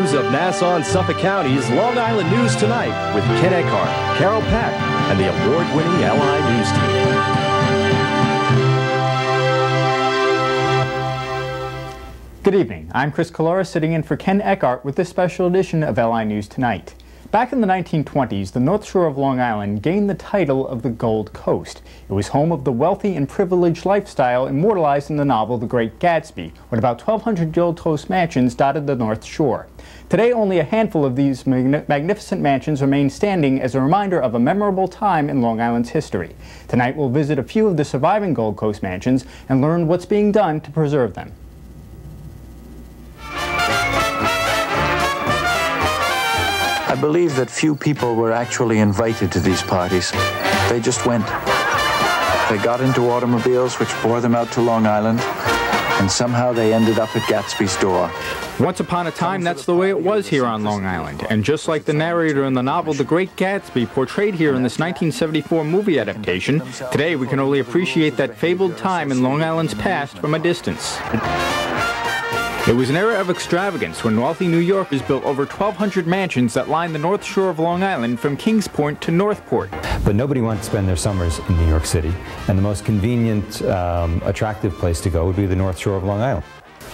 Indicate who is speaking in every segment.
Speaker 1: news of Nassau and Suffolk County's Long Island News Tonight with Ken Eckhart, Carol Peck, and the award-winning LI News team.
Speaker 2: Good evening. I'm Chris Collora, sitting in for Ken Eckhart with this special edition of LI News Tonight. Back in the 1920s, the North Shore of Long Island gained the title of the Gold Coast. It was home of the wealthy and privileged lifestyle immortalized in the novel The Great Gatsby, when about 1,200 Gold Coast mansions dotted the North Shore. Today, only a handful of these magnificent mansions remain standing as a reminder of a memorable time in Long Island's history. Tonight, we'll visit a few of the surviving Gold Coast mansions and learn what's being done to preserve them.
Speaker 3: I believe that few people were actually invited to these parties. They just went. They got into automobiles which bore them out to Long Island, and somehow they ended up at Gatsby's door.
Speaker 2: Once upon a time, that's the way it was here on Long Island. And just like the narrator in the novel The Great Gatsby portrayed here in this 1974 movie adaptation, today we can only appreciate that fabled time in Long Island's past from a distance. It was an era of extravagance when wealthy New Yorkers built over 1,200 mansions that line the North Shore of Long Island from Kings Point to Northport.
Speaker 4: But nobody wanted to spend their summers in New York City, and the most convenient, attractive place to go would be the North Shore of Long Island.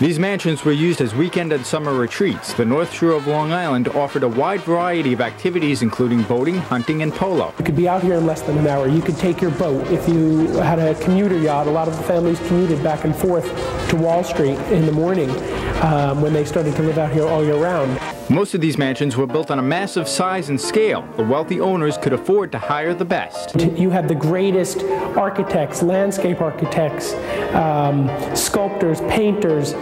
Speaker 2: These mansions were used as weekend and summer retreats. The North Shore of Long Island offered a wide variety of activities, including boating, hunting, and polo.
Speaker 5: You could be out here in less than an hour. You could take your boat. If you had a commuter yacht, a lot of the families commuted back and forth to Wall Street in the morning when they started to live out here all year round.
Speaker 2: Most of these mansions were built on a massive size and scale. The wealthy owners could afford to hire the best.
Speaker 5: You had the greatest architects, landscape architects, sculptors, painters,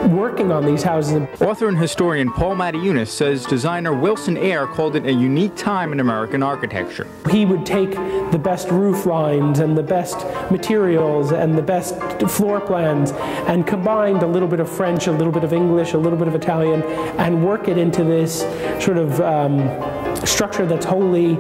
Speaker 5: working on these houses.
Speaker 2: Author and historian Paul Mattiunas says designer Wilson Eyre called it a unique time in American architecture.
Speaker 5: He would take the best roof lines and the best materials and the best floor plans and combined a little bit of French, a little bit of English, a little bit of Italian, and work it into this sort of structure that's wholly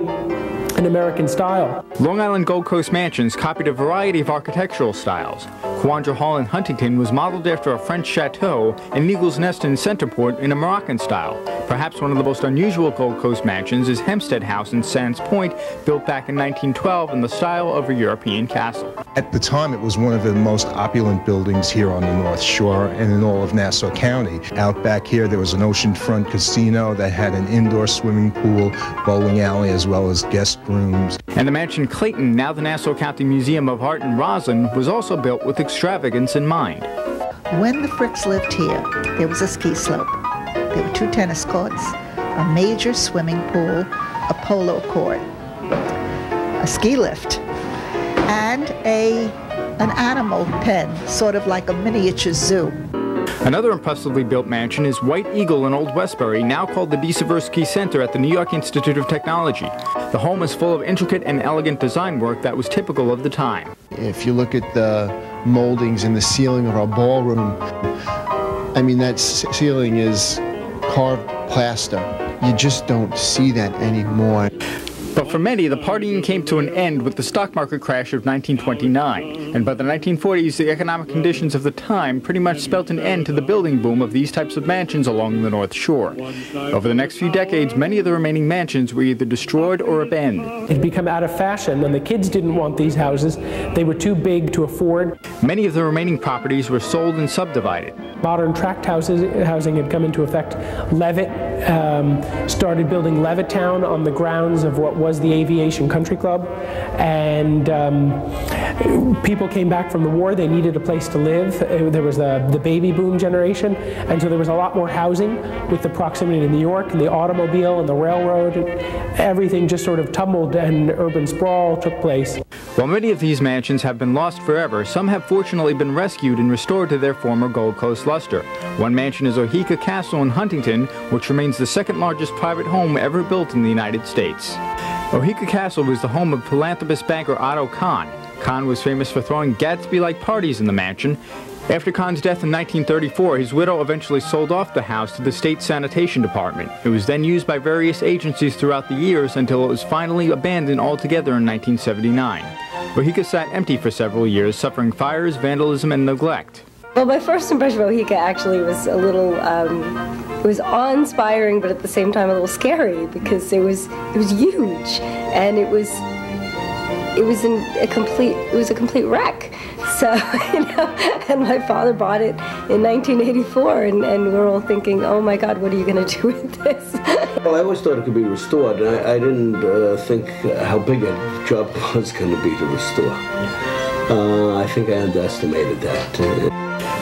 Speaker 5: an American style.
Speaker 2: Long Island Gold Coast mansions copied a variety of architectural styles. Calandra Hall in Huntington was modeled after a French chateau, and Eagle's Nest in Centerport in a Moroccan style. Perhaps one of the most unusual Gold Coast mansions is Hempstead House in Sands Point, built back in 1912 in the style of a European castle.
Speaker 6: At the time, it was one of the most opulent buildings here on the North Shore and in all of Nassau County. Out back here, there was an oceanfront casino that had an indoor swimming pool, bowling alley, as well as guest rooms.
Speaker 2: And the mansion Clayton, now the Nassau County Museum of Art in Roslyn, was also built with extravagance in mind.
Speaker 7: When the Fricks lived here, there was a ski slope. There were 2 tennis courts, a major swimming pool, a polo court, a ski lift, and an animal pen, sort of like a miniature zoo.
Speaker 2: Another impressively built mansion is White Eagle in Old Westbury, now called the De Seversky Center at the New York Institute of Technology. The home is full of intricate and elegant design work that was typical of the time.
Speaker 8: If you look at the moldings in the ceiling of our ballroom, I mean, that ceiling is carved plaster. You just don't see that anymore.
Speaker 2: But for many, the partying came to an end with the stock market crash of 1929. And by the 1940s, the economic conditions of the time pretty much spelt an end to the building boom of these types of mansions along the North Shore. Over the next few decades, many of the remaining mansions were either destroyed or abandoned.
Speaker 5: It had become out of fashion, and the kids didn't want these houses. They were too big to afford.
Speaker 2: Many of the remaining properties were sold and subdivided.
Speaker 5: Modern tract housing had come into effect. Levitt started building Levittown on the grounds of what was the Aviation Country Club, and people came back from the war. They needed a place to live. There was the baby boom generation, and so there was a lot more housing with the proximity to New York and the automobile and the railroad. Everything just sort of tumbled and urban sprawl took place.
Speaker 2: While many of these mansions have been lost forever, some have fortunately been rescued and restored to their former Gold Coast luster. One mansion is Oheka Castle in Huntington, which remains the second largest private home ever built in the United States. Oheka Castle was the home of philanthropist banker Otto Kahn. Kahn was famous for throwing Gatsby-like parties in the mansion. After Kahn's death in 1934, his widow eventually sold off the house to the state sanitation department. It was then used by various agencies throughout the years until it was finally abandoned altogether in 1979. Oheka sat empty for several years, suffering fires, vandalism, and neglect.
Speaker 9: Well, my first impression of Oheka actually was a little awe-inspiring, but at the same time a little scary, because it was huge, and it was a complete wreck. So, and my father bought it in 1984, and we're all thinking, oh my God, what are you going to do with this?
Speaker 10: Well, I always thought it could be restored. I didn't think how big a job it was going to be to restore. I think I underestimated that.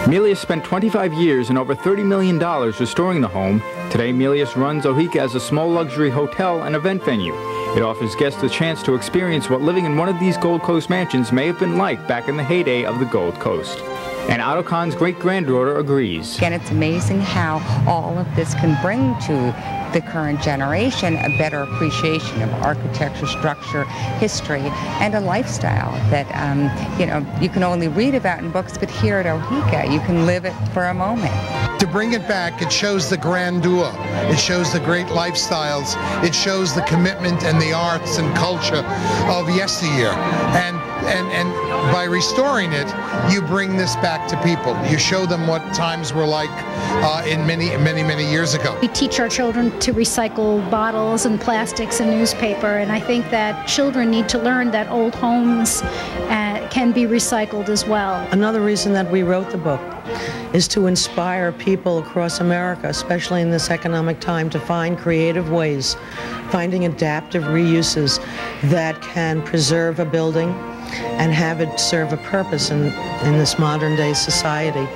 Speaker 2: Milius spent 25 years and over $30 million restoring the home. Today, Milius runs Oheka as a small luxury hotel and event venue. It offers guests the chance to experience what living in one of these Gold Coast mansions may have been like back in the heyday of the Gold Coast. And Otto Kahn's great-granddaughter agrees.
Speaker 11: And it's amazing how all of this can bring to the current generation a better appreciation of architecture, structure, history, and a lifestyle that, you can only read about in books, but here at Oheka, you can live it for a moment.
Speaker 12: To bring it back, it shows the grandeur, it shows the great lifestyles, it shows the commitment and the arts and culture of yesteryear. And by restoring it, you bring this back to people. You show them what times were like in many years ago.
Speaker 13: We teach our children to recycle bottles and plastics and newspaper, and I think that children need to learn that old homes can be recycled as well.
Speaker 14: Another reason that we wrote the book is to inspire people across America, especially in this economic time, to find creative ways, finding adaptive reuses that can preserve a building and have it serve a purpose in this modern-day society.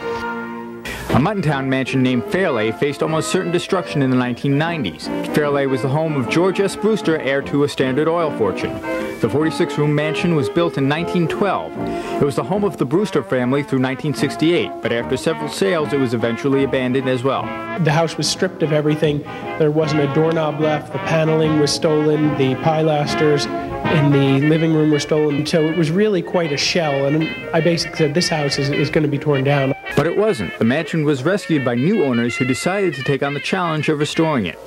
Speaker 2: A Muttontown mansion named Fairleigh faced almost certain destruction in the 1990s. Fairleigh was the home of George S. Brewster, heir to a Standard Oil fortune. The 46-room mansion was built in 1912. It was the home of the Brewster family through 1968, but after several sales, it was eventually abandoned as well.
Speaker 5: The house was stripped of everything. There wasn't a doorknob left. The paneling was stolen. The pilasters in the living room were stolen. So it was really quite a shell, and I basically said this house is going to be torn down.
Speaker 2: But it wasn't. The mansion was rescued by new owners who decided to take on the challenge of restoring it.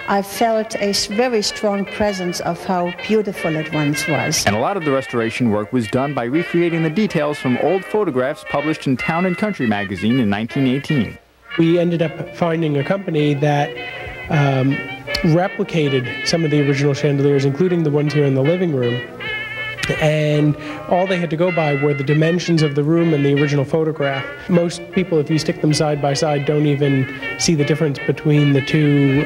Speaker 15: I felt a very strong presence of how beautiful it once was.
Speaker 2: And a lot of the restoration work was done by recreating the details from old photographs published in Town and Country magazine in 1918.
Speaker 5: We ended up finding a company that replicated some of the original chandeliers, including the ones here in the living room. And all they had to go by were the dimensions of the room and the original photograph. Most people, if you stick them side by side, don't even see the difference between the two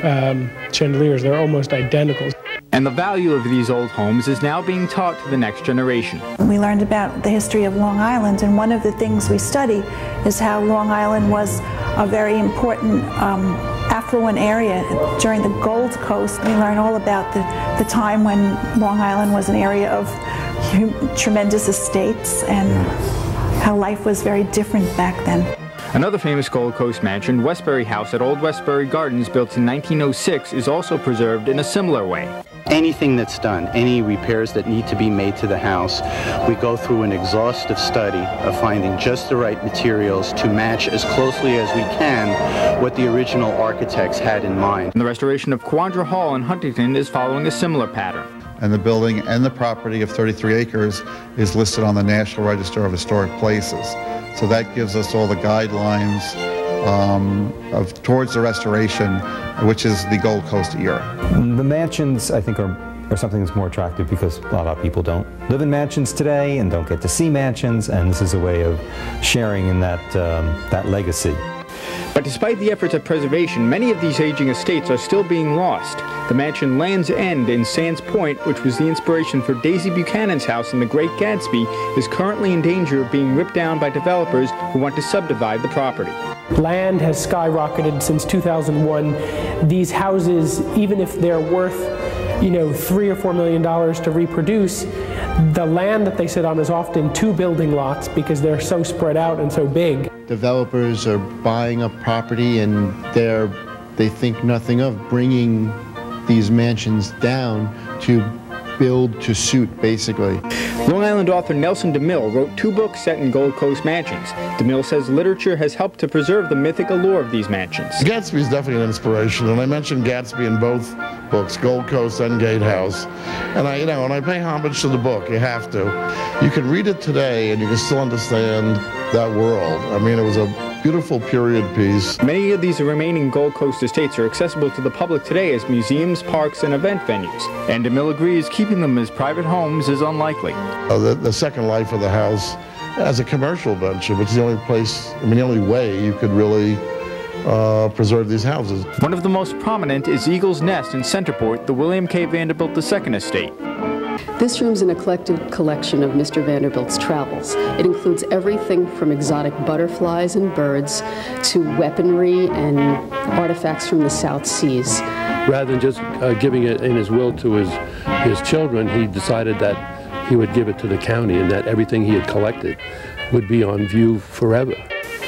Speaker 5: chandeliers. They're almost identical.
Speaker 2: And the value of these old homes is now being taught to the next generation.
Speaker 16: We learned about the history of Long Island, and one of the things we study is how Long Island was a very important affluent area during the Gold Coast. We learn all about the time when Long Island was an area of tremendous estates and how life was very different back then.
Speaker 2: Another famous Gold Coast mansion, Westbury House at Old Westbury Gardens, built in 1906, is also preserved in a similar way.
Speaker 17: Anything that's done, any repairs that need to be made to the house, we go through an exhaustive study of finding just the right materials to match as closely as we can what the original architects had in mind.
Speaker 2: And the restoration of Quandra Hall in Huntington is following a similar pattern.
Speaker 18: And the building and the property of 33 acres is listed on the National Register of Historic Places. So that gives us all the guidelines towards the restoration, which is the Gold Coast era.
Speaker 4: The mansions, I think, are something that's more attractive because a lot of people don't live in mansions today and don't get to see mansions, and this is a way of sharing in that legacy.
Speaker 2: But despite the efforts at preservation, many of these aging estates are still being lost. The mansion Land's End in Sands Point, which was the inspiration for Daisy Buchanan's house in The Great Gatsby, is currently in danger of being ripped down by developers who want to subdivide the property.
Speaker 5: Land has skyrocketed since 2001. These houses, even if they're worth, $3 or $4 million to reproduce, the land that they sit on is often 2 building lots because they're so spread out and so big.
Speaker 8: Developers are buying up property and they think nothing of bringing these mansions down to build to suit, basically.
Speaker 2: Long Island author Nelson DeMille wrote 2 books set in Gold Coast mansions. DeMille says literature has helped to preserve the mythic allure of these mansions.
Speaker 19: Gatsby is definitely an inspiration, and I mentioned Gatsby in both books, Gold Coast and Gatehouse. And I pay homage to the book. You have to. You can read it today, and you can still understand that world. I mean, it was a beautiful period piece.
Speaker 2: Many of these remaining Gold Coast estates are accessible to the public today as museums, parks, and event venues. And DeMille agrees keeping them as private homes is unlikely.
Speaker 19: The second life of the house as a commercial venture, which is the only place, the only way you could really preserve these houses.
Speaker 2: One of the most prominent is Eagle's Nest in Centerport, the William K. Vanderbilt II estate.
Speaker 20: This room's an eclectic collection of Mr. Vanderbilt's travels. It includes everything from exotic butterflies and birds to weaponry and artifacts from the South Seas.
Speaker 21: Rather than just giving it in his will to his children, he decided that he would give it to the county and that everything he had collected would be on view forever.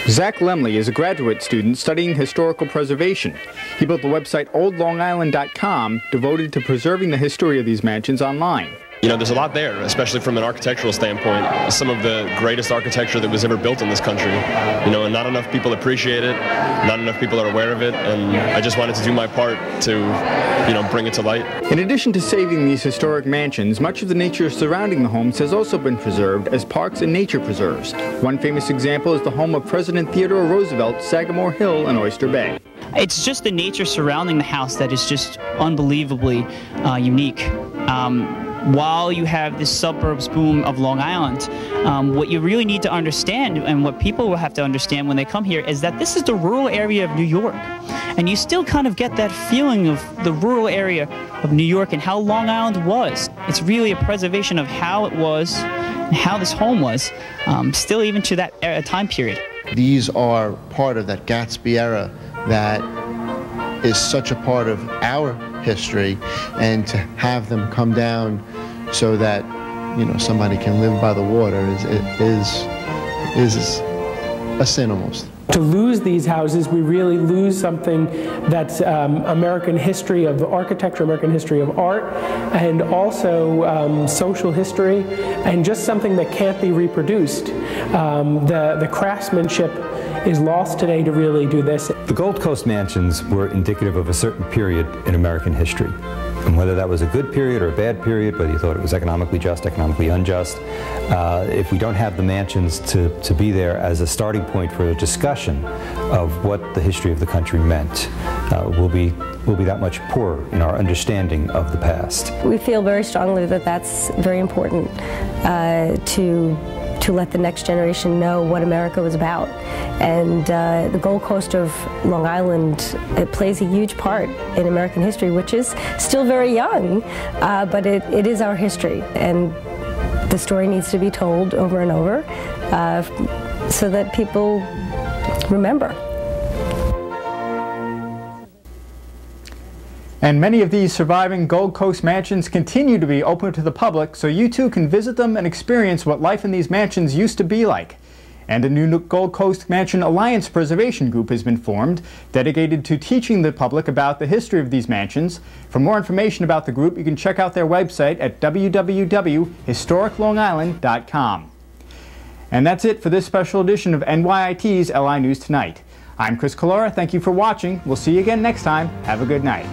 Speaker 2: Zach Lemley is a graduate student studying historical preservation. He built the website oldlongisland.com, devoted to preserving the history of these mansions online.
Speaker 22: You know, there's a lot there, especially from an architectural standpoint. Some of the greatest architecture that was ever built in this country. You know, and not enough people appreciate it, not enough people are aware of it, and I just wanted to do my part to, you know, bring it to light.
Speaker 2: In addition to saving these historic mansions, much of the nature surrounding the homes has also been preserved as parks and nature preserves. One famous example is the home of President Theodore Roosevelt, Sagamore Hill in Oyster Bay.
Speaker 23: It's just the nature surrounding the house that is just unbelievably unique. While you have this suburbs boom of Long Island, what you really need to understand, and what people will have to understand when they come here, is that this is the rural area of New York. And you still kind of get that feeling of the rural area of New York and how Long Island was. It's really a preservation of how it was and how this home was, still even to that time period.
Speaker 8: These are part of that Gatsby era that is such a part of our history, and to have them come down so that, you know, somebody can live by the water is a sin almost.
Speaker 5: To lose these houses, we really lose something that's American history of architecture, American history of art, and also social history, and just something that can't be reproduced. The craftsmanship is lost today to really do this.
Speaker 4: The Gold Coast mansions were indicative of a certain period in American history. And whether that was a good period or a bad period, whether you thought it was economically just, economically unjust, if we don't have the mansions to be there as a starting point for a discussion of what the history of the country meant, we'll be that much poorer in our understanding of the past.
Speaker 9: We feel very strongly that that's very important to let the next generation know what America was about. And the Gold Coast of Long Island, it plays a huge part in American history, which is still very young, but it is our history. And the story needs to be told over and over so that people remember.
Speaker 2: And many of these surviving Gold Coast mansions continue to be open to the public, so you too can visit them and experience what life in these mansions used to be like. And a new Gold Coast Mansion Alliance Preservation Group has been formed, dedicated to teaching the public about the history of these mansions. For more information about the group, you can check out their website at www.historiclongisland.com. And that's it for this special edition of NYIT's LI News Tonight. I'm Chris Collora. Thank you for watching. We'll see you again next time. Have a good night.